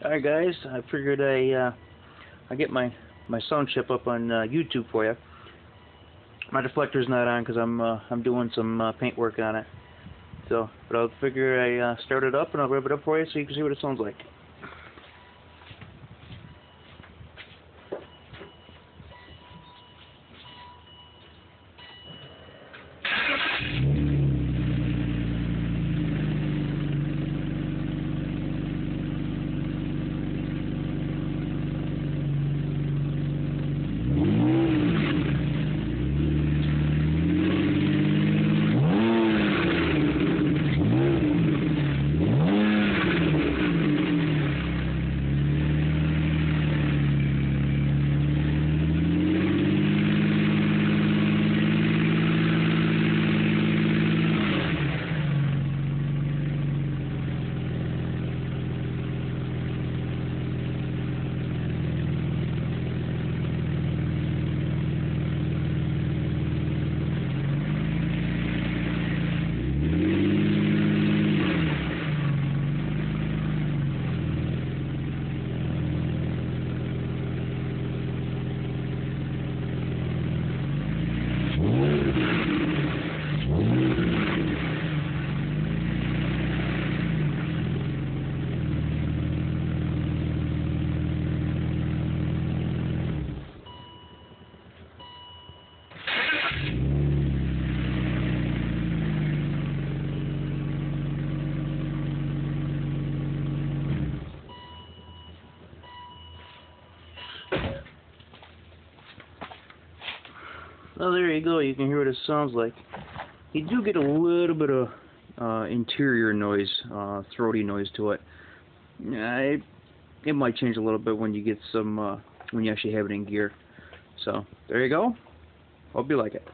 Alright guys, I figured I get my sound chip up on YouTube for you. My deflector's not on because I'm doing some paint work on it. But I'll figure I start it up and I'll rev it up for you so you can see what it sounds like. Well, there you go. You can hear what it sounds like. You do get a little bit of interior noise, throaty noise to it. It might change a little bit when you get some when you actually have it in gear. So there you go. Hope you like it.